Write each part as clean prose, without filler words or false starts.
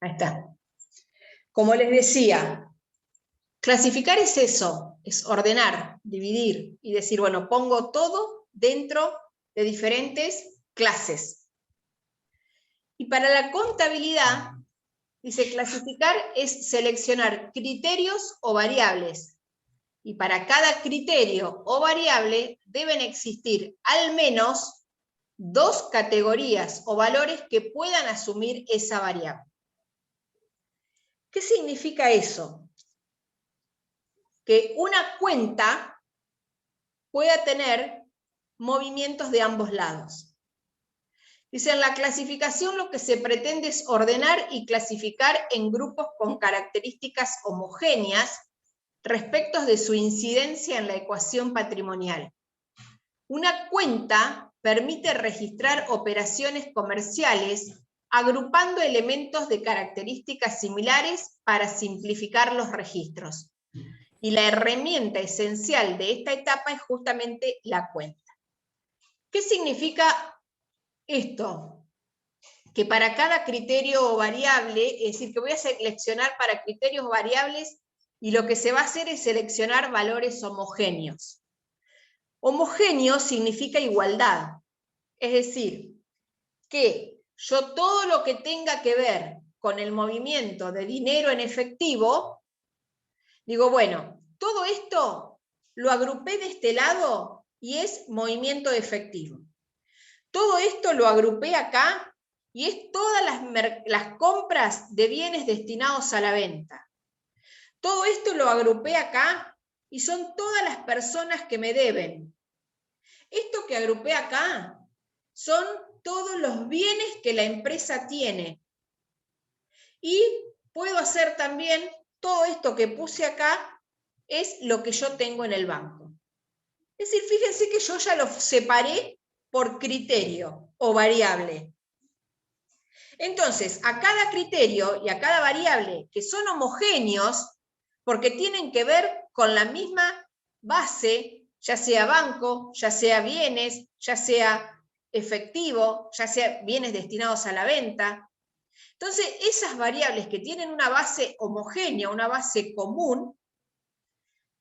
Ahí está. Como les decía, clasificar es eso, es ordenar, dividir y decir, bueno, pongo todo dentro de diferentes clases. Y para la contabilidad, dice, clasificar es seleccionar criterios o variables. Y para cada criterio o variable deben existir al menos 2 categorías o valores que puedan asumir esa variable. ¿Qué significa eso? Que una cuenta pueda tener movimientos de ambos lados. Dice, en la clasificación lo que se pretende es ordenar y clasificar en grupos con características homogéneas respecto de su incidencia en la ecuación patrimonial. Una cuenta permite registrar operaciones comerciales agrupando elementos de características similares para simplificar los registros. Y la herramienta esencial de esta etapa es justamente la cuenta. ¿Qué significa esto? Que para cada criterio o variable, es decir, que voy a seleccionar para criterios variables y lo que se va a hacer es seleccionar valores homogéneos. Homogéneo significa igualdad, es decir, que yo todo lo que tenga que ver con el movimiento de dinero en efectivo, digo, bueno, todo esto lo agrupé de este lado y es movimiento efectivo. Todo esto lo agrupé acá y es todas las compras de bienes destinados a la venta. Todo esto lo agrupé acá y son todas las personas que me deben. Esto que agrupé acá son todos los bienes que la empresa tiene. Y puedo hacer también, todo esto que puse acá es lo que yo tengo en el banco. Es decir, fíjense que yo ya lo separé por criterio o variable. Entonces, a cada criterio y a cada variable que son homogéneos, porque tienen que ver con la misma base, ya sea banco, ya sea bienes, ya sea efectivo, ya sea bienes destinados a la venta. Entonces, esas variables que tienen una base homogénea, una base común,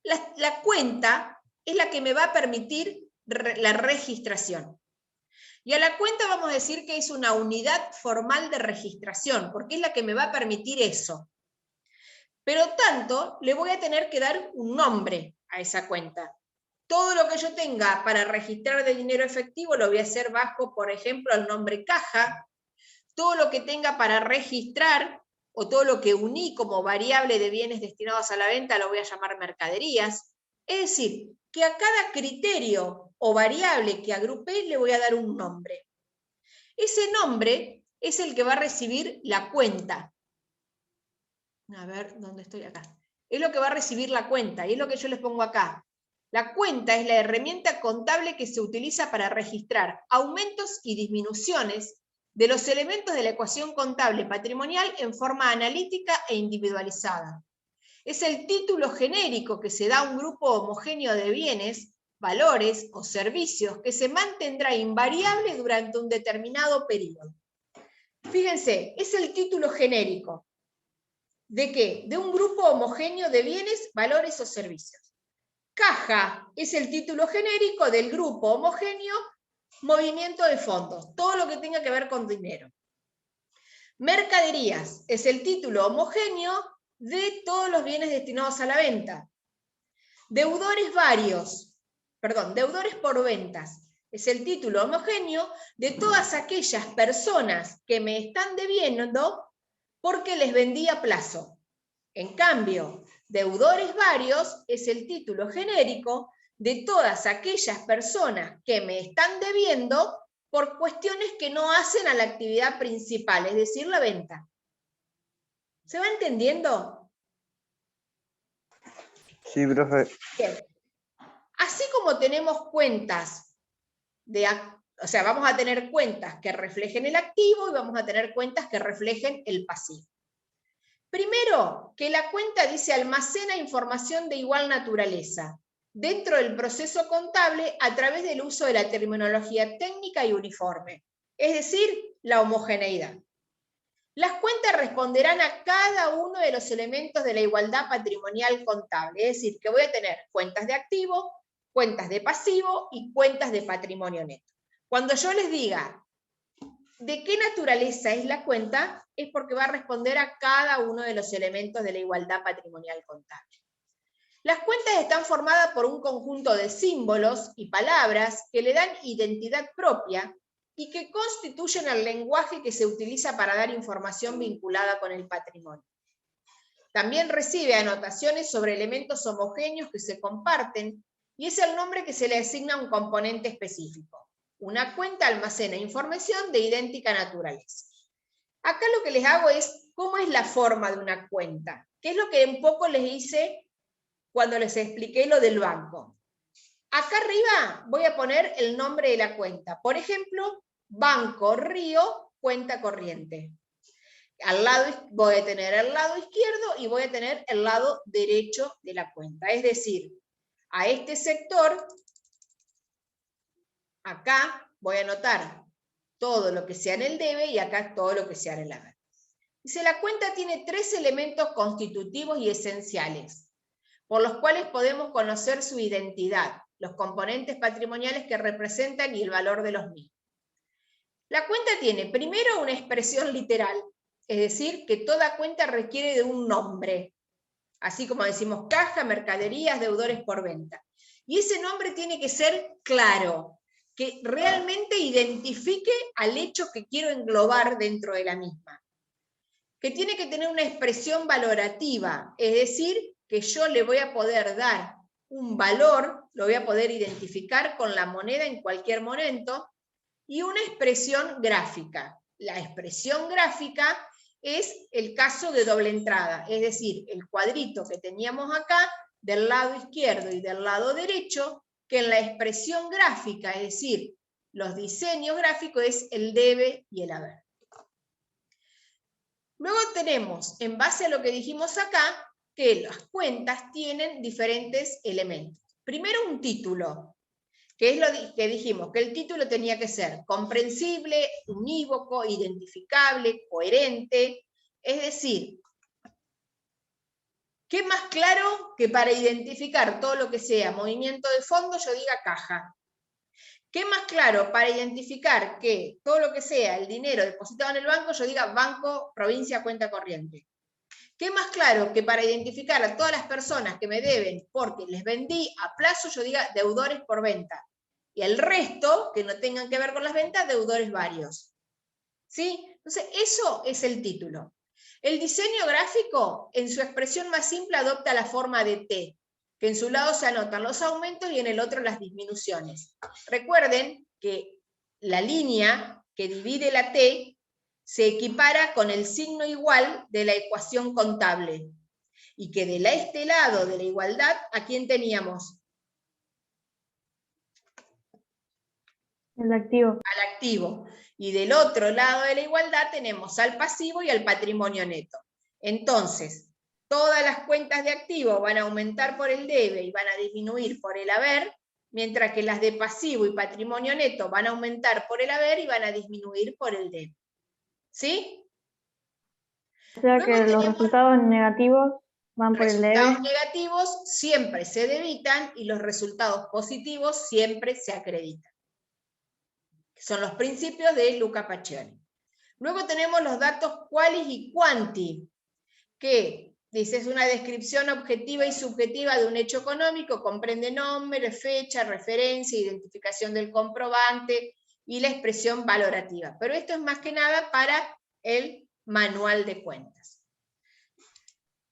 la cuenta es la que me va a permitir la registración. Y a la cuenta vamos a decir que es una unidad formal de registración, porque es la que me va a permitir eso. Pero tanto, le voy a tener que dar un nombre a esa cuenta. Todo lo que yo tenga para registrar de dinero efectivo lo voy a hacer bajo, por ejemplo, el nombre caja. Todo lo que tenga para registrar, o todo lo que uní como variable de bienes destinados a la venta, lo voy a llamar mercaderías. Es decir, que a cada criterio o variable que agrupé le voy a dar un nombre. Ese nombre es el que va a recibir la cuenta. A ver, ¿dónde estoy acá? Es lo que va a recibir la cuenta, y es lo que yo les pongo acá. La cuenta es la herramienta contable que se utiliza para registrar aumentos y disminuciones de los elementos de la ecuación contable patrimonial en forma analítica e individualizada. Es el título genérico que se da a un grupo homogéneo de bienes, valores o servicios que se mantendrá invariable durante un determinado periodo. Fíjense, es el título genérico. ¿De qué? De un grupo homogéneo de bienes, valores o servicios. Caja es el título genérico del grupo homogéneo movimiento de fondos, todo lo que tenga que ver con dinero. Mercaderías es el título homogéneo de todos los bienes destinados a la venta. Deudores por ventas es el título homogéneo de todas aquellas personas que me están debiendo porque les vendí a plazo. En cambio, deudores varios es el título genérico de todas aquellas personas que me están debiendo por cuestiones que no hacen a la actividad principal, es decir, la venta. ¿Se va entendiendo? Sí, profe. Bien. Así como tenemos cuentas o sea, vamos a tener cuentas que reflejen el activo y vamos a tener cuentas que reflejen el pasivo. Primero, que la cuenta dice almacena información de igual naturaleza dentro del proceso contable a través del uso de la terminología técnica y uniforme, es decir, la homogeneidad. Las cuentas responderán a cada uno de los elementos de la igualdad patrimonial contable, es decir, que voy a tener cuentas de activo, cuentas de pasivo y cuentas de patrimonio neto. Cuando yo les diga de qué naturaleza es la cuenta, es porque va a responder a cada uno de los elementos de la igualdad patrimonial contable. Las cuentas están formadas por un conjunto de símbolos y palabras que le dan identidad propia y que constituyen el lenguaje que se utiliza para dar información vinculada con el patrimonio. También recibe anotaciones sobre elementos homogéneos que se comparten y es el nombre que se le asigna a un componente específico. Una cuenta almacena información de idéntica naturaleza. Acá lo que les hago es cómo es la forma de una cuenta, que es lo que un poco les hice cuando les expliqué lo del banco. Acá arriba voy a poner el nombre de la cuenta. Por ejemplo, Banco Río, cuenta corriente. Al lado voy a tener el lado izquierdo y voy a tener el lado derecho de la cuenta. Es decir, a este sector, acá voy a anotar todo lo que sea en el debe y acá todo lo que sea en el haber. Dice, la cuenta tiene 3 elementos constitutivos y esenciales, por los cuales podemos conocer su identidad, los componentes patrimoniales que representan y el valor de los mismos. La cuenta tiene primero una expresión literal, es decir, que toda cuenta requiere de un nombre, así como decimos caja, mercaderías, deudores por venta. Y ese nombre tiene que ser claro, que realmente identifique al hecho que quiero englobar dentro de la misma. Que tiene que tener una expresión valorativa, es decir, que yo le voy a poder dar un valor, lo voy a poder identificar con la moneda en cualquier momento, y una expresión gráfica. La expresión gráfica es el caso de doble entrada, es decir, el cuadrito que teníamos acá, del lado izquierdo y del lado derecho, que en la expresión gráfica, es decir, los diseños gráficos, es el debe y el haber. Luego tenemos, en base a lo que dijimos acá, que las cuentas tienen diferentes elementos. Primero un título, que es lo que dijimos, que el título tenía que ser comprensible, unívoco, identificable, coherente, es decir, ¿qué más claro que para identificar todo lo que sea movimiento de fondo yo diga caja? ¿Qué más claro para identificar que todo lo que sea el dinero depositado en el banco yo diga banco, provincia, cuenta corriente? ¿Qué más claro que para identificar a todas las personas que me deben porque les vendí a plazo yo diga deudores por venta? Y el resto, que no tengan que ver con las ventas, deudores varios. ¿Sí? Entonces, eso es el título. El diseño gráfico, en su expresión más simple, adopta la forma de T, que en su lado se anotan los aumentos y en el otro las disminuciones. Recuerden que la línea que divide la T se equipara con el signo igual de la ecuación contable. Y que de este lado de la igualdad, ¿a quién teníamos? El activo. Al activo. Y del otro lado de la igualdad tenemos al pasivo y al patrimonio neto. Entonces, todas las cuentas de activo van a aumentar por el debe y van a disminuir por el haber, mientras que las de pasivo y patrimonio neto van a aumentar por el haber y van a disminuir por el debe. ¿Sí? O sea que los resultados negativos van por el debe. Resultados negativos siempre se debitan y los resultados positivos siempre se acreditan. Son los principios de Luca Pacioli. Luego tenemos los datos qualis y quanti, que dice es una descripción objetiva y subjetiva de un hecho económico, comprende nombre, fecha, referencia, identificación del comprobante y la expresión valorativa. Pero esto es más que nada para el manual de cuentas.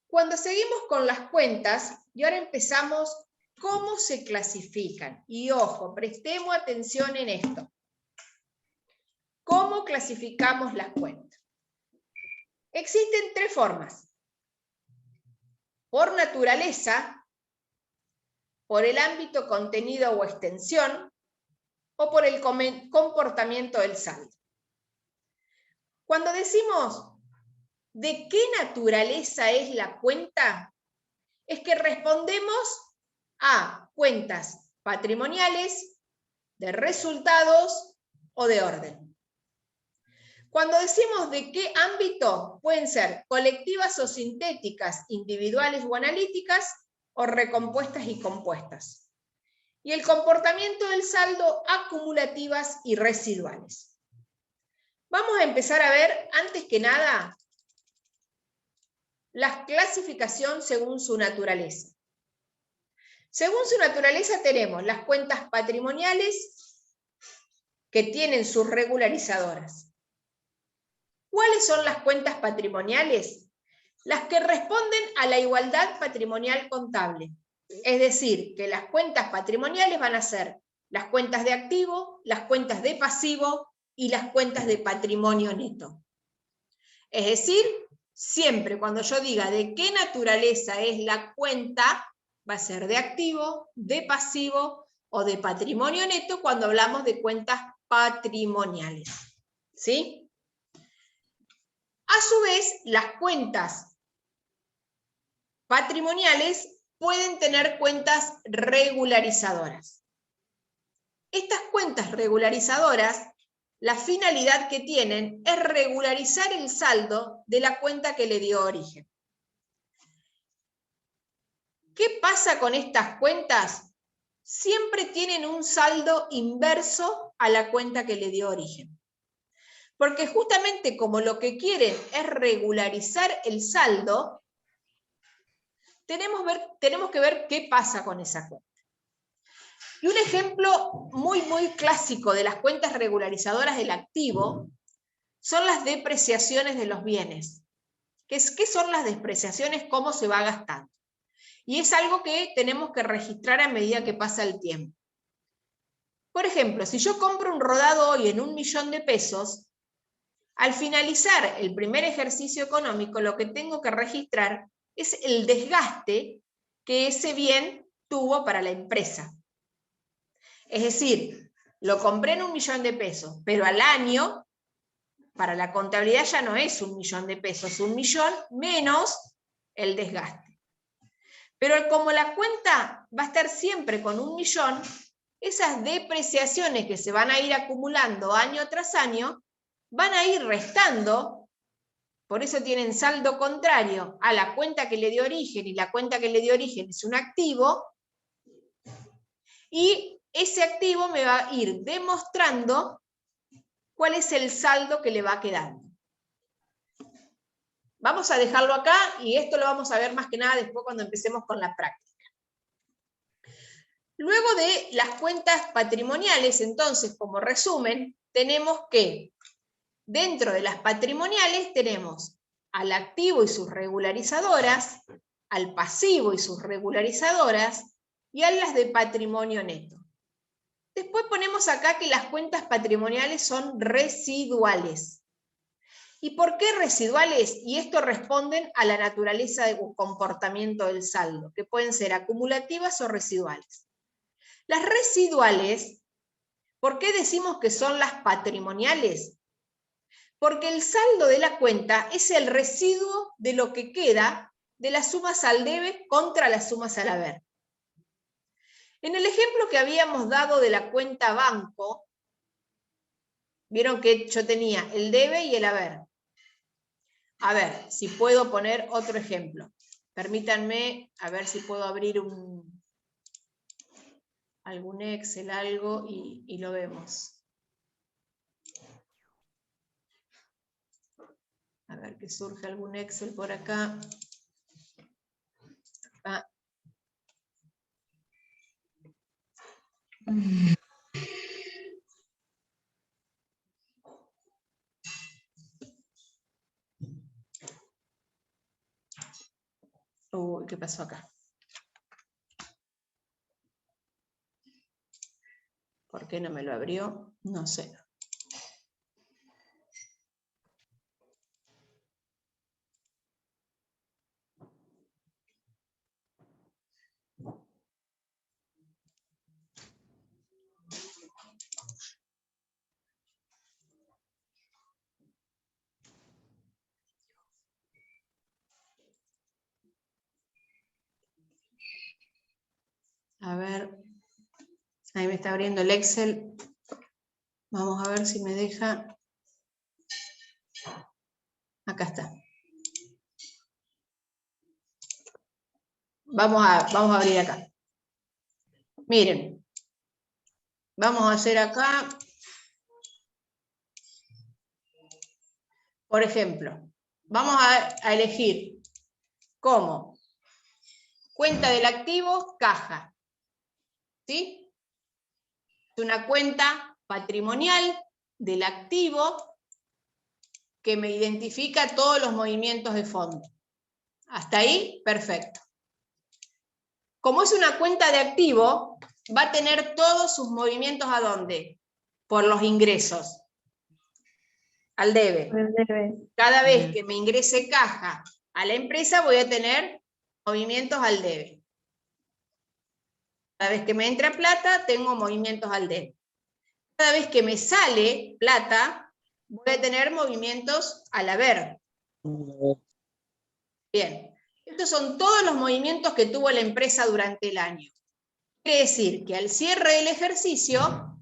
Cuando seguimos con las cuentas, y ahora empezamos cómo se clasifican. Y ojo, prestemos atención en esto. ¿Cómo clasificamos las cuentas? Existen 3 formas. Por naturaleza, por el ámbito, contenido o extensión, o por el comportamiento del saldo. Cuando decimos de qué naturaleza es la cuenta, es que respondemos a cuentas patrimoniales, de resultados o de orden. Cuando decimos de qué ámbito, pueden ser colectivas o sintéticas, individuales o analíticas, o recompuestas y compuestas. Y el comportamiento del saldo, acumulativas y residuales. Vamos a empezar a ver, antes que nada, la clasificación según su naturaleza. Según su naturaleza tenemos las cuentas patrimoniales que tienen sus regularizadoras. ¿Cuáles son las cuentas patrimoniales? Las que responden a la igualdad patrimonial contable. Es decir, que las cuentas patrimoniales van a ser las cuentas de activo, las cuentas de pasivo y las cuentas de patrimonio neto. Es decir, siempre cuando yo diga de qué naturaleza es la cuenta, va a ser de activo, de pasivo o de patrimonio neto cuando hablamos de cuentas patrimoniales. ¿Sí? A su vez, las cuentas patrimoniales pueden tener cuentas regularizadoras. Estas cuentas regularizadoras, la finalidad que tienen es regularizar el saldo de la cuenta que le dio origen. ¿Qué pasa con estas cuentas? Siempre tienen un saldo inverso a la cuenta que le dio origen. Porque justamente como lo que quieren es regularizar el saldo, tenemos que ver qué pasa con esa cuenta. Y un ejemplo muy clásico de las cuentas regularizadoras del activo son las depreciaciones de los bienes. ¿Qué son las depreciaciones? ¿Cómo se va gastando? Y es algo que tenemos que registrar a medida que pasa el tiempo. Por ejemplo, si yo compro un rodado hoy en 1.000.000 de pesos, al finalizar el primer ejercicio económico, lo que tengo que registrar es el desgaste que ese bien tuvo para la empresa. Es decir, lo compré en 1.000.000 de pesos, pero al año, para la contabilidad ya no es 1.000.000 de pesos, 1.000.000 menos el desgaste. Pero como la cuenta va a estar siempre con 1.000.000, esas depreciaciones que se van a ir acumulando año tras año, van a ir restando, por eso tienen saldo contrario a la cuenta que le dio origen, y la cuenta que le dio origen es un activo, y ese activo me va a ir demostrando cuál es el saldo que le va quedando. Vamos a dejarlo acá y esto lo vamos a ver más que nada después cuando empecemos con la práctica. Luego de las cuentas patrimoniales, entonces, como resumen, tenemos que dentro de las patrimoniales tenemos al activo y sus regularizadoras, al pasivo y sus regularizadoras, y a las de patrimonio neto. Después ponemos acá que las cuentas patrimoniales son residuales. ¿Y por qué residuales? Y esto responden a la naturaleza de comportamiento del saldo, que pueden ser acumulativas o residuales. Las residuales, ¿por qué decimos que son las patrimoniales? Porque el saldo de la cuenta es el residuo de lo que queda de las sumas al debe contra las sumas al haber. En el ejemplo que habíamos dado de la cuenta banco, vieron que yo tenía el debe y el haber. A ver, si puedo poner otro ejemplo. Permítanme, a ver si puedo abrir algún Excel, algo, y lo vemos. A ver que surge algún Excel por acá. Ah. Uy, ¿qué pasó acá? ¿Por qué no me lo abrió? No sé. A ver, ahí me está abriendo el Excel. Vamos a ver si me deja. Acá está. Vamos a abrir acá. Miren. Vamos a hacer acá, por ejemplo, vamos a elegir como cuenta del activo, caja. ¿Sí? Es una cuenta patrimonial del activo que me identifica todos los movimientos de fondo. Hasta ahí, perfecto. Como es una cuenta de activo, va a tener todos sus movimientos ¿a dónde? Por los ingresos. Al debe. Cada vez que me ingrese caja a la empresa voy a tener movimientos al debe. Cada vez que me entra plata, tengo movimientos al debe. Cada vez que me sale plata, voy a tener movimientos al haber. Bien. Estos son todos los movimientos que tuvo la empresa durante el año. Quiere decir que al cierre del ejercicio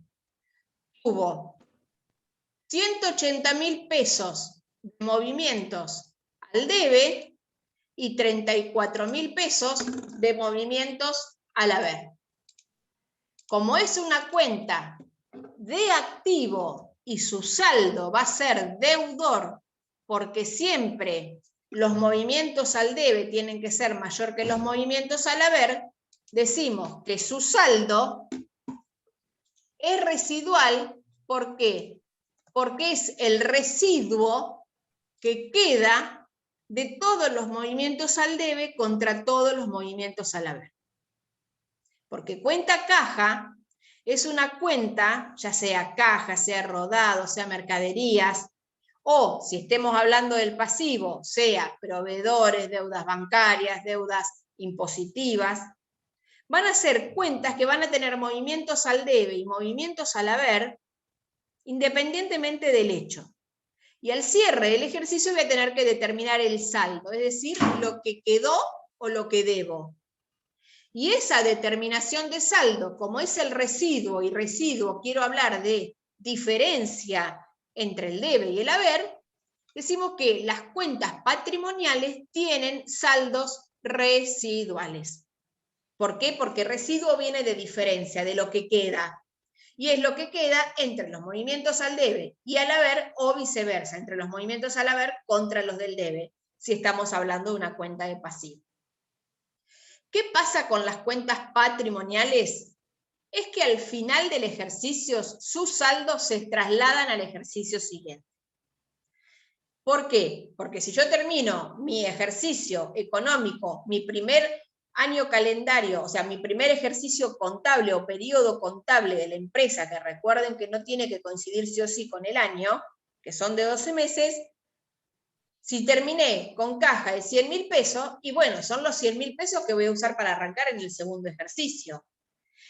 tuvo 180.000 pesos de movimientos al debe y 34.000 pesos de movimientos al haber. Como es una cuenta de activo y su saldo va a ser deudor, porque siempre los movimientos al debe tienen que ser mayor que los movimientos al haber, decimos que su saldo es residual. ¿Por qué? Porque es el residuo que queda de todos los movimientos al debe contra todos los movimientos al haber. Porque cuenta caja es una cuenta, ya sea caja, sea rodado, sea mercaderías, o si estemos hablando del pasivo, sea proveedores, deudas bancarias, deudas impositivas, van a ser cuentas que van a tener movimientos al debe y movimientos al haber, independientemente del hecho. Y al cierre del ejercicio voy a tener que determinar el saldo, es decir, lo que quedó o lo que debo. Y esa determinación de saldo, como es el residuo, y residuo quiero hablar de diferencia entre el debe y el haber, decimos que las cuentas patrimoniales tienen saldos residuales. ¿Por qué? Porque residuo viene de diferencia, de lo que queda. Y es lo que queda entre los movimientos al debe y al haber, o viceversa, entre los movimientos al haber contra los del debe, si estamos hablando de una cuenta de pasivo. ¿Qué pasa con las cuentas patrimoniales? Es que al final del ejercicio sus saldos se trasladan al ejercicio siguiente. ¿Por qué? Porque si yo termino mi ejercicio económico, mi primer año calendario, o sea, mi primer ejercicio contable o periodo contable de la empresa, que recuerden que no tiene que coincidir sí o sí con el año, que son de 12 meses, si terminé con caja de 100.000 pesos, y bueno, son los 100.000 pesos que voy a usar para arrancar en el segundo ejercicio.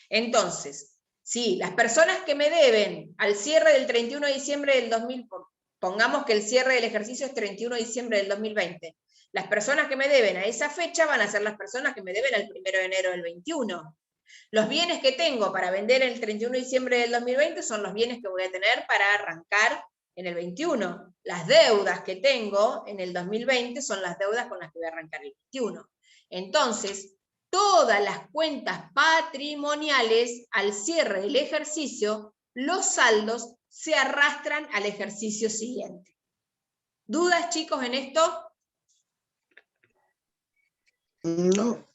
Entonces, si las personas que me deben al cierre del 31 de diciembre del 2000, pongamos que el cierre del ejercicio es 31 de diciembre del 2020, las personas que me deben a esa fecha van a ser las personas que me deben al 1 de enero del 21. Los bienes que tengo para vender el 31 de diciembre del 2020 son los bienes que voy a tener para arrancar en el 21. Las deudas que tengo en el 2020 son las deudas con las que voy a arrancar el 21. Entonces, todas las cuentas patrimoniales, al cierre del ejercicio, los saldos se arrastran al ejercicio siguiente. ¿Dudas, chicos, en esto? No.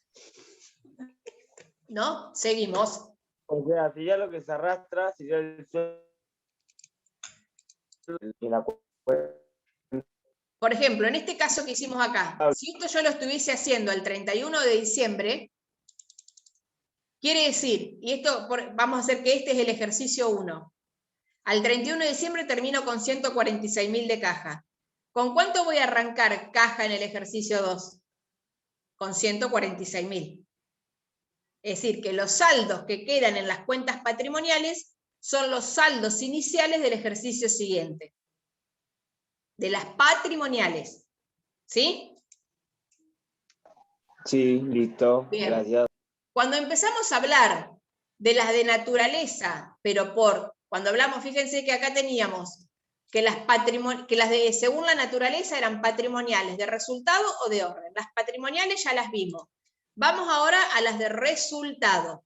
¿No? Seguimos. O sea, si ya lo que se arrastra, si ya el sueldo y la Por ejemplo, en este caso que hicimos acá, si esto yo lo estuviese haciendo el 31 de diciembre, quiere decir, y esto vamos a hacer que este es el ejercicio 1, al 31 de diciembre termino con 146.000 de caja. ¿Con cuánto voy a arrancar caja en el ejercicio 2? Con 146.000. Es decir, que los saldos que quedan en las cuentas patrimoniales son los saldos iniciales del ejercicio siguiente. De las patrimoniales. ¿Sí? Sí, listo. Bien. Gracias. Cuando empezamos a hablar de las de naturaleza, pero cuando hablamos, fíjense que acá teníamos que las de según la naturaleza eran patrimoniales, de resultado o de orden. Las patrimoniales ya las vimos. Vamos ahora a las de resultado.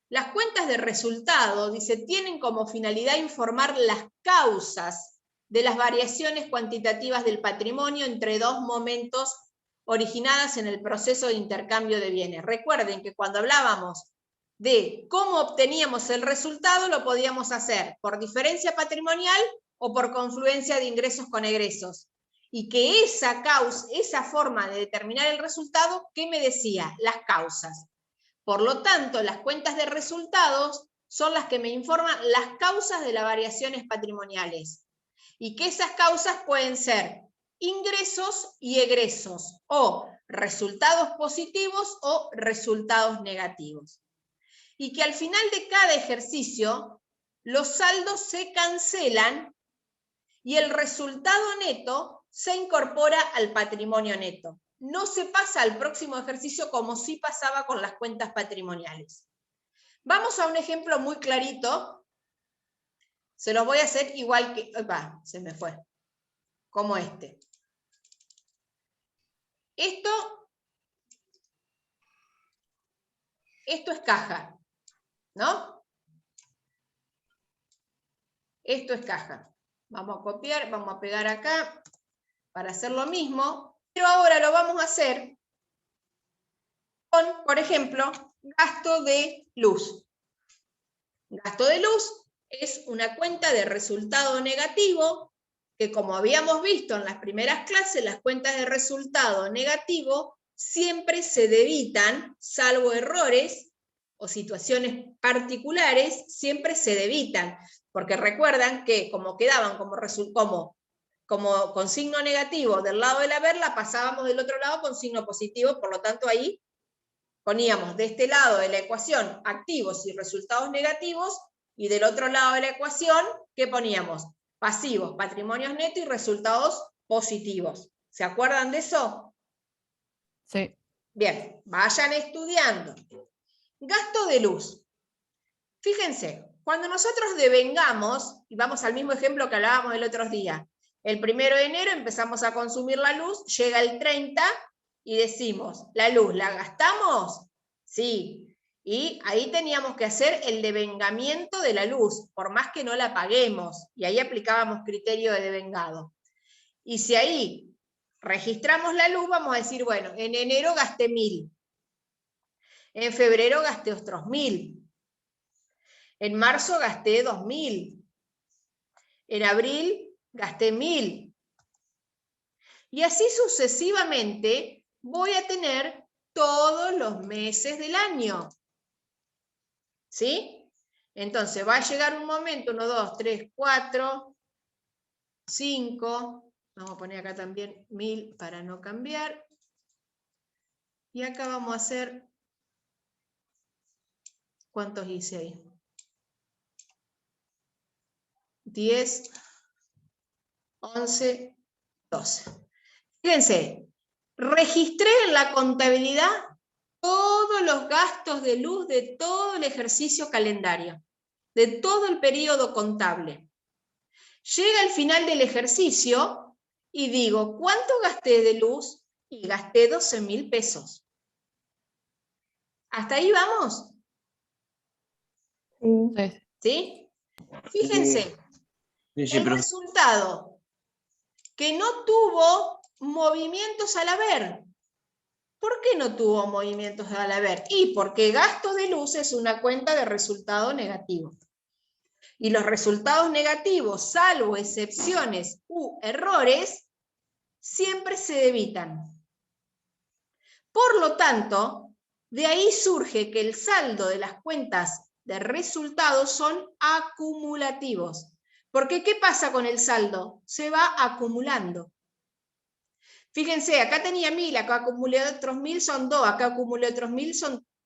Las cuentas de resultado, dice, tienen como finalidad informar las causas de las variaciones cuantitativas del patrimonio entre dos momentos originadas en el proceso de intercambio de bienes. Recuerden que cuando hablábamos de cómo obteníamos el resultado, lo podíamos hacer por diferencia patrimonial o por confluencia de ingresos con egresos. Y que esa forma de determinar el resultado, ¿qué me decía? Las causas. Por lo tanto, las cuentas de resultados son las que me informan las causas de las variaciones patrimoniales. Y que esas causas pueden ser ingresos y egresos, o resultados positivos o resultados negativos. Y que al final de cada ejercicio, los saldos se cancelan y el resultado neto se incorpora al patrimonio neto. No se pasa al próximo ejercicio como sí pasaba con las cuentas patrimoniales. Vamos a un ejemplo muy clarito. Se los voy a hacer igual que... Opa, se me fue. Como este. Esto es caja, ¿no? Esto es caja. Vamos a copiar, vamos a pegar acá para hacer lo mismo, pero ahora lo vamos a hacer con, por ejemplo, gasto de luz. Gasto de luz es una cuenta de resultado negativo que, como habíamos visto en las primeras clases, las cuentas de resultado negativo siempre se debitan, salvo errores o situaciones particulares, siempre se debitan, porque recuerdan que como quedaban como con signo negativo del lado del haber, la pasábamos del otro lado con signo positivo, por lo tanto ahí poníamos de este lado de la ecuación activos y resultados negativos, y del otro lado de la ecuación, ¿qué poníamos? Pasivos, patrimonios netos y resultados positivos. ¿Se acuerdan de eso? Sí. Bien, vayan estudiando. Gasto de luz. Fíjense, cuando nosotros devengamos, y vamos al mismo ejemplo que hablábamos el otro día, el 1 de enero empezamos a consumir la luz, llega el 30 y decimos, ¿la luz la gastamos? Sí. Y ahí teníamos que hacer el devengamiento de la luz, por más que no la paguemos, y ahí aplicábamos criterio de devengado. Y si ahí registramos la luz, vamos a decir, bueno, en enero gasté 1000, en febrero gasté otros 1000, en marzo gasté 2000, en abril gasté 1000. Y así sucesivamente voy a tener todos los meses del año. ¿Sí? Entonces va a llegar un momento, 1, 2, 3, 4, 5, vamos a poner acá también 1000 para no cambiar. Y acá vamos a hacer, ¿cuántos hice ahí? 10, 11, 12. Fíjense, registré en la contabilidad todos los gastos de luz de todo el ejercicio calendario, de todo el periodo contable. Llega el final del ejercicio y digo, ¿cuánto gasté de luz? Y gasté 12.000 pesos. ¿Hasta ahí vamos? Sí. ¿Sí? Fíjense, el resultado, que no tuvo movimientos al haber. ¿Por qué no tuvo movimientos al haber? Y porque gasto de luz es una cuenta de resultado negativo. Y los resultados negativos, salvo excepciones u errores, siempre se debitan. Por lo tanto, de ahí surge que el saldo de las cuentas de resultados son acumulativos. Porque ¿qué pasa con el saldo? Se va acumulando. Fíjense, acá tenía 1000, acá acumulé otros 1000, son 2, acá acumulé otros 1000,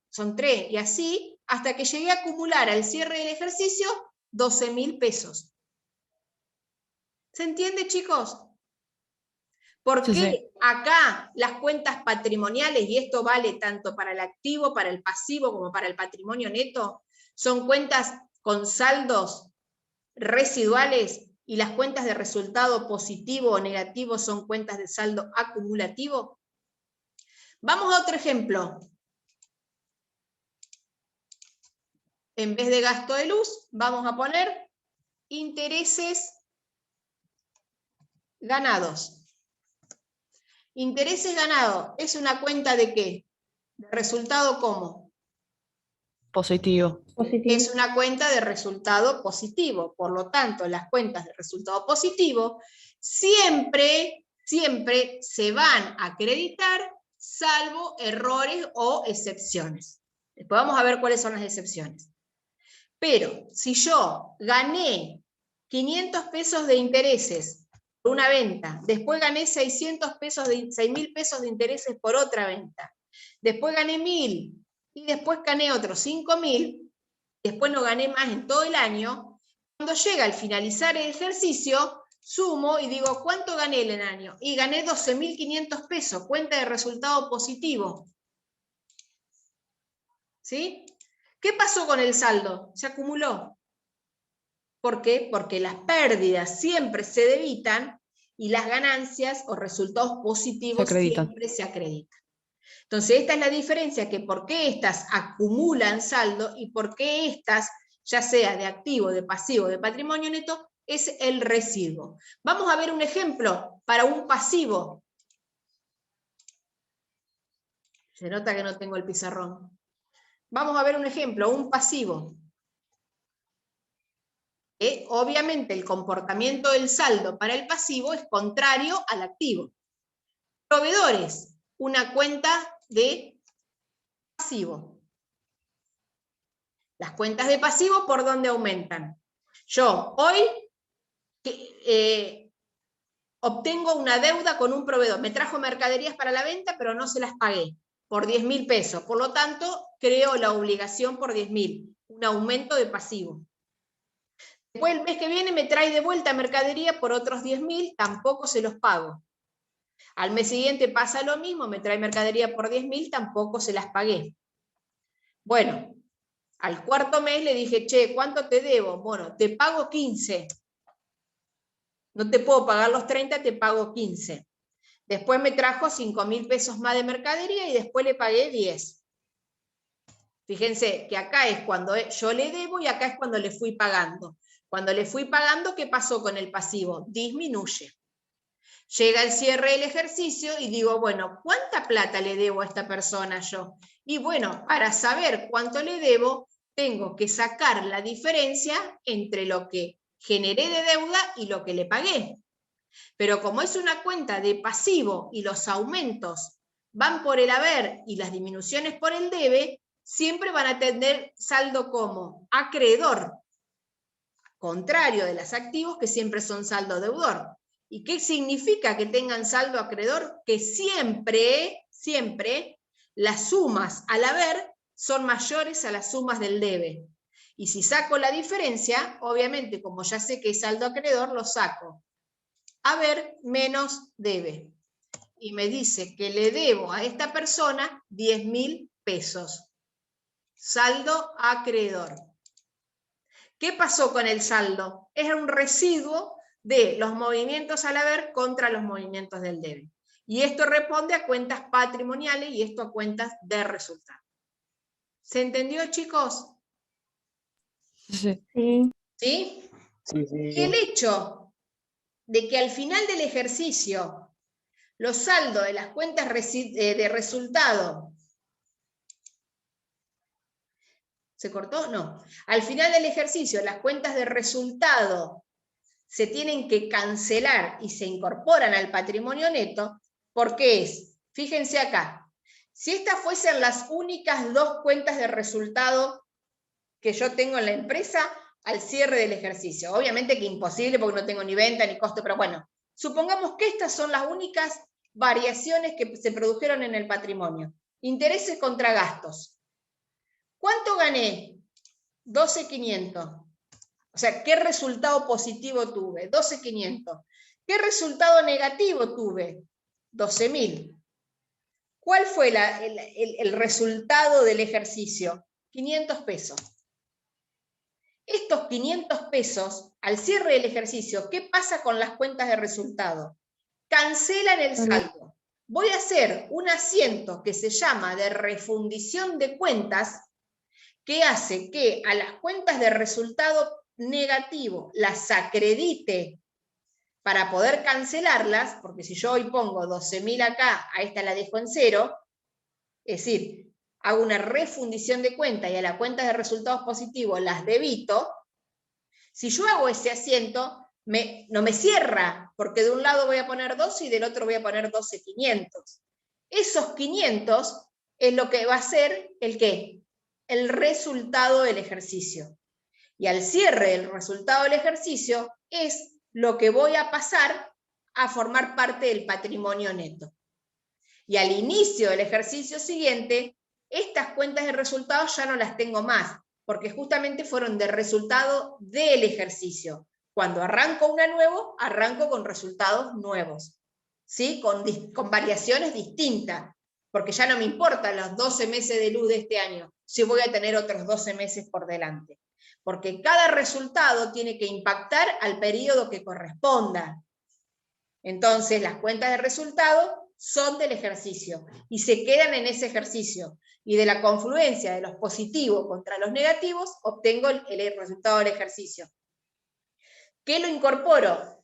son 3, y así hasta que llegué a acumular al cierre del ejercicio 12.000 pesos. ¿Se entiende, chicos? ¿Por qué acá las cuentas patrimoniales, y esto vale tanto para el activo, para el pasivo, como para el patrimonio neto, son cuentas con saldos residuales? y las cuentas de resultado positivo o negativo son cuentas de saldo acumulativo? Vamos a otro ejemplo. En vez de gasto de luz, vamos a poner intereses ganados. Intereses ganados, ¿es una cuenta de qué? ¿De resultado cómo? Positivo. Positivo. Es una cuenta de resultado positivo. Por lo tanto, las cuentas de resultado positivo siempre se van a acreditar, salvo errores o excepciones. Después vamos a ver cuáles son las excepciones. Pero si yo gané 500 pesos de intereses por una venta, después gané 600 pesos de 6.000 pesos de intereses por otra venta, después gané 1.000 y después gané otros 5.000, después no gané más en todo el año, cuando llega al finalizar el ejercicio, sumo y digo, ¿cuánto gané en el año? Y gané 12.500 pesos, cuenta de resultado positivo. ¿Sí? ¿Qué pasó con el saldo? Se acumuló. ¿Por qué? Porque las pérdidas siempre se debitan y las ganancias o resultados positivos siempre se acreditan. Entonces, esta es la diferencia, que por qué estas acumulan saldo y por qué estas, ya sea de activo, de pasivo, de patrimonio neto, es el residuo. Vamos a ver un ejemplo para un pasivo. Se nota que no tengo el pizarrón. Vamos a ver un ejemplo, un pasivo. Obviamente el comportamiento del saldo para el pasivo es contrario al activo. Proveedores, una cuenta de pasivo. Las cuentas de pasivo, ¿por dónde aumentan? Yo hoy obtengo una deuda con un proveedor. Me trajo mercaderías para la venta, pero no se las pagué por 10.000 pesos. Por lo tanto, creo la obligación por 10.000. Un aumento de pasivo. Después el mes que viene me trae de vuelta mercadería por otros 10.000, tampoco se los pago. Al mes siguiente pasa lo mismo, me trae mercadería por 10.000, tampoco se las pagué. Bueno, al cuarto mes le dije, che, ¿cuánto te debo? Bueno, te pago 15. No te puedo pagar los 30, te pago 15. Después me trajo 5.000 pesos más de mercadería y después le pagué 10. Fíjense que acá es cuando yo le debo y acá es cuando le fui pagando. Cuando le fui pagando, ¿qué pasó con el pasivo? Disminuye. Llega el cierre del ejercicio y digo, bueno, ¿cuánta plata le debo a esta persona yo? Y bueno, para saber cuánto le debo, tengo que sacar la diferencia entre lo que generé de deuda y lo que le pagué. Pero como es una cuenta de pasivo y los aumentos van por el haber y las disminuciones por el debe, siempre van a tener saldo como acreedor, contrario de los activos que siempre son saldo deudor. ¿Y qué significa que tengan saldo acreedor? Que siempre las sumas al haber son mayores a las sumas del debe. Y si saco la diferencia, obviamente, como ya sé que es saldo acreedor, lo saco. Haber menos debe. Y me dice que le debo a esta persona 10.000 pesos. Saldo acreedor. ¿Qué pasó con el saldo? Es un residuo de los movimientos al haber contra los movimientos del debe. Y esto responde a cuentas patrimoniales y esto a cuentas de resultado. ¿Se entendió, chicos? Sí. Sí. ¿Sí? Sí, Y el hecho de que al final del ejercicio los saldos de las cuentas de resultado, ¿se cortó? No. Al final del ejercicio las cuentas de resultado se tienen que cancelar y se incorporan al patrimonio neto, porque es, fíjense acá, si estas fuesen las únicas dos cuentas de resultado que yo tengo en la empresa al cierre del ejercicio, obviamente que imposible porque no tengo ni venta ni costo, pero bueno, supongamos que estas son las únicas variaciones que se produjeron en el patrimonio. Intereses contra gastos. ¿Cuánto gané? 12.500. O sea, ¿qué resultado positivo tuve? 12.500. ¿Qué resultado negativo tuve? 12.000. ¿Cuál fue el resultado del ejercicio? 500 pesos. Estos 500 pesos, al cierre del ejercicio, ¿qué pasa con las cuentas de resultado? Cancelan el saldo. Voy a hacer un asiento que se llama de refundición de cuentas, que hace que a las cuentas de resultado negativo las acredite para poder cancelarlas, porque si yo hoy pongo 12.000 acá, a esta la dejo en 0, es decir, hago una refundición de cuenta y a las cuentas de resultados positivos las debito. Si yo hago ese asiento, no me cierra, porque de un lado voy a poner 12 y del otro voy a poner 12.500. Esos 500 es lo que va a ser el ¿qué? El resultado del ejercicio. Y al cierre del resultado del ejercicio es lo que voy a pasar a formar parte del patrimonio neto. Y al inicio del ejercicio siguiente, estas cuentas de resultados ya no las tengo más, porque justamente fueron de resultado del ejercicio. Cuando arranco una nueva, arranco con resultados nuevos, ¿sí? Con variaciones distintas, porque ya no me importan los 12 meses de luz de este año, si voy a tener otros 12 meses por delante. Porque cada resultado tiene que impactar al periodo que corresponda. Entonces, las cuentas de resultado son del ejercicio y se quedan en ese ejercicio. Y de la confluencia de los positivos contra los negativos, obtengo el resultado del ejercicio. ¿Qué lo incorporo?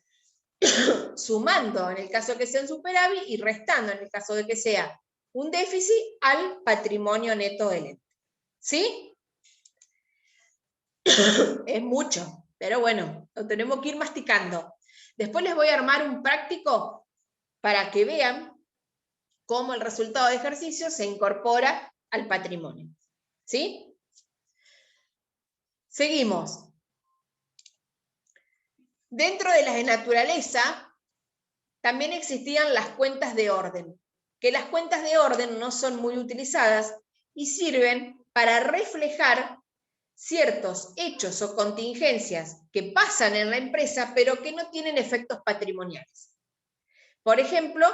Sumando en el caso de que sea un superávit y restando en el caso de que sea un déficit al patrimonio neto del ente. ¿Sí? Es mucho, pero bueno, lo tenemos que ir masticando. Después les voy a armar un práctico para que vean cómo el resultado de ejercicio se incorpora al patrimonio. ¿Sí? Seguimos. Dentro de la de naturaleza también existían las cuentas de orden, que las cuentas de orden no son muy utilizadas y sirven para reflejar ciertos hechos o contingencias que pasan en la empresa, pero que no tienen efectos patrimoniales. Por ejemplo,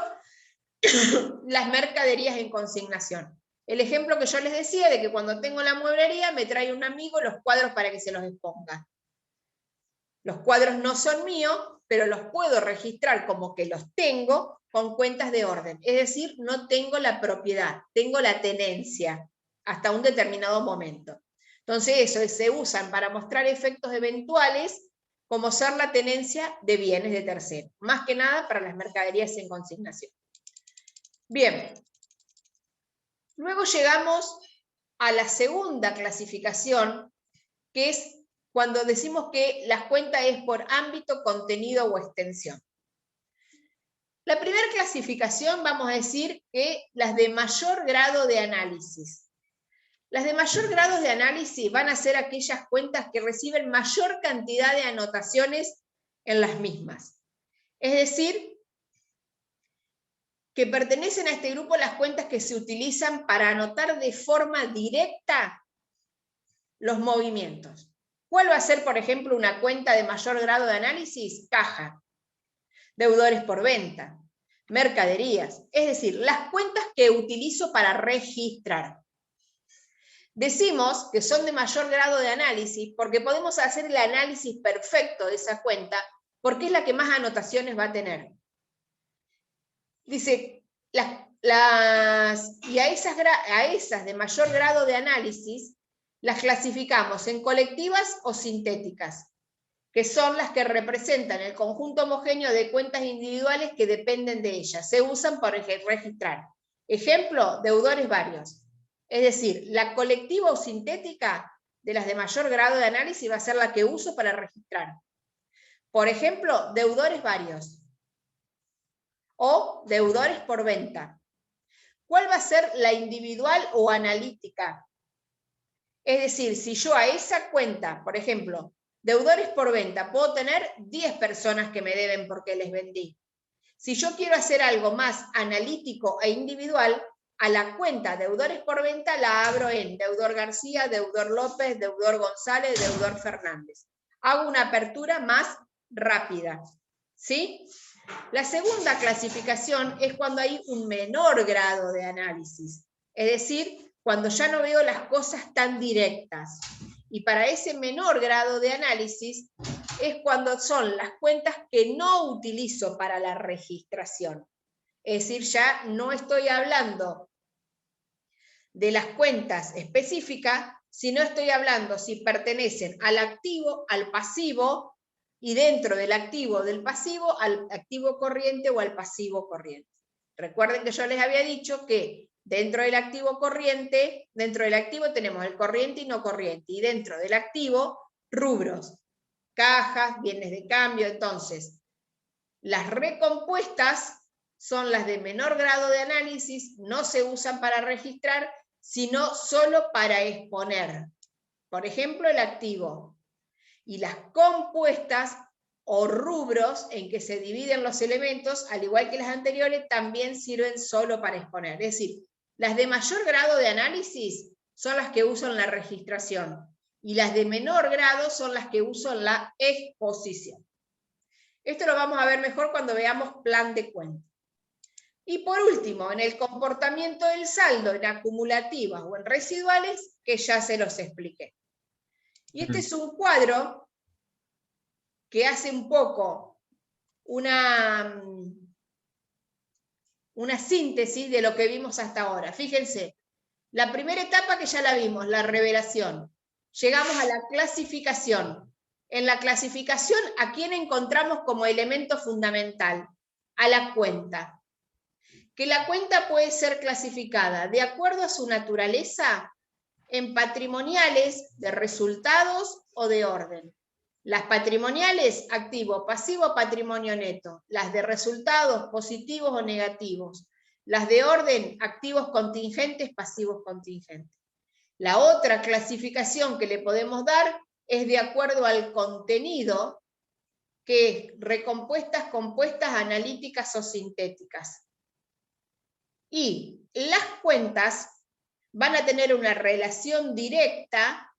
las mercaderías en consignación. El ejemplo que yo les decía de que cuando tengo la mueblería me trae un amigo los cuadros para que se los exponga. Los cuadros no son míos, pero los puedo registrar como que los tengo con cuentas de orden. Es decir, no tengo la propiedad, tengo la tenencia hasta un determinado momento. Entonces eso se usan para mostrar efectos eventuales como ser la tenencia de bienes de terceros, más que nada para las mercaderías en consignación. Bien, luego llegamos a la segunda clasificación, que es cuando decimos que la cuenta es por ámbito, contenido o extensión. La primera clasificación vamos a decir que las de mayor grado de análisis. Las de mayor grado de análisis van a ser aquellas cuentas que reciben mayor cantidad de anotaciones en las mismas. Es decir, que pertenecen a este grupo las cuentas que se utilizan para anotar de forma directa los movimientos. ¿Cuál va a ser, por ejemplo, una cuenta de mayor grado de análisis? Caja, deudores por venta, mercaderías, es decir, las cuentas que utilizo para registrar. Decimos que son de mayor grado de análisis porque podemos hacer el análisis perfecto de esa cuenta porque es la que más anotaciones va a tener. Dice, y a esas de mayor grado de análisis las clasificamos en colectivas o sintéticas, que son las que representan el conjunto homogéneo de cuentas individuales que dependen de ellas. Se usan para registrar. Ejemplo, deudores varios. Es decir, la colectiva o sintética de las de mayor grado de análisis va a ser la que uso para registrar. Por ejemplo, deudores varios o deudores por venta. ¿Cuál va a ser la individual o analítica? Es decir, si yo a esa cuenta, por ejemplo, deudores por venta, puedo tener 10 personas que me deben porque les vendí. Si yo quiero hacer algo más analítico e individual, a la cuenta deudores por venta la abro en deudor García, deudor López, deudor González, deudor Fernández. Hago una apertura más rápida. ¿Sí? La segunda clasificación es cuando hay un menor grado de análisis. Es decir, cuando ya no veo las cosas tan directas. Y para ese menor grado de análisis es cuando son las cuentas que no utilizo para la registración. Es decir, ya no estoy hablando de las cuentas específicas, sino estoy hablando si pertenecen al activo, al pasivo, y dentro del activo o del pasivo, al activo corriente o al pasivo corriente. Recuerden que yo les había dicho que dentro del activo corriente, dentro del activo tenemos el corriente y no corriente, y dentro del activo, rubros, cajas, bienes de cambio. Entonces, las recompuestas son las de menor grado de análisis, no se usan para registrar, sino solo para exponer. Por ejemplo, el activo. Y las compuestas o rubros en que se dividen los elementos, al igual que las anteriores, también sirven solo para exponer. Es decir, las de mayor grado de análisis son las que uso en la registración, y las de menor grado son las que uso en la exposición. Esto lo vamos a ver mejor cuando veamos plan de cuenta. Y por último, en el comportamiento del saldo, en acumulativas o en residuales, que ya se los expliqué. Y este es un cuadro que hace un poco una síntesis de lo que vimos hasta ahora. Fíjense, la primera etapa que ya la vimos, la revelación. Llegamos a la clasificación. En la clasificación, ¿a quién encontramos como elemento fundamental? A la cuenta. Que la cuenta puede ser clasificada de acuerdo a su naturaleza en patrimoniales, de resultados o de orden. Las patrimoniales, activo, pasivo, patrimonio neto. Las de resultados, positivos o negativos. Las de orden, activos contingentes, pasivos contingentes. La otra clasificación que le podemos dar es de acuerdo al contenido, que es recompuestas, compuestas, analíticas o sintéticas. Y las cuentas van a tener una relación directa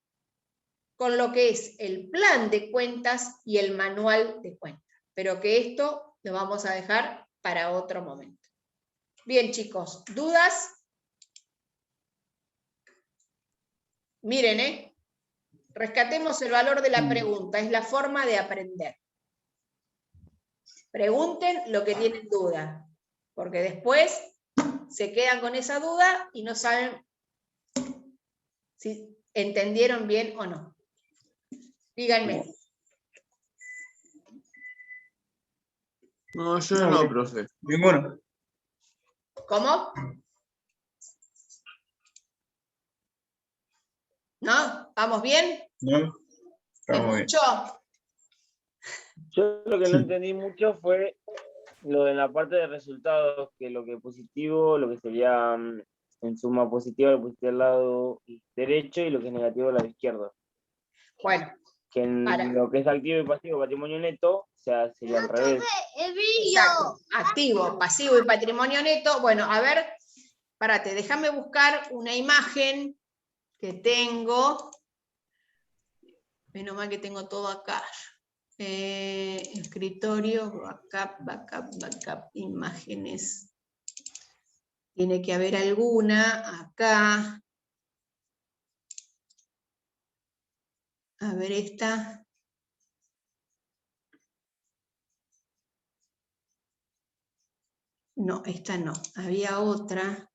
con lo que es el plan de cuentas y el manual de cuentas. Pero que esto lo vamos a dejar para otro momento. Bien, chicos, ¿dudas? Miren, rescatemos el valor de la pregunta, es la forma de aprender. Pregunten lo que tienen duda, porque después se quedan con esa duda y no saben si entendieron bien o no. Díganme. No, yo no, profe. Ninguno. ¿Cómo? ¿No? ¿Vamos bien? No, ¿Me estamos bien. escucho? Yo lo que no entendí mucho fue lo de la parte de resultados, que lo que positivo, lo que sería en suma positiva, lo pusiste al lado derecho, y lo que es negativo al lado izquierdo. Bueno, Que en lo que es activo y pasivo, patrimonio neto, o sea, sería al revés. exacto. Activo, pasivo y patrimonio neto. Bueno, a ver, párate, déjame buscar una imagen que tengo. Menos mal que tengo todo acá. Escritorio, backup, imágenes. Tiene que haber alguna acá. A ver esta. No, esta no. Había otra.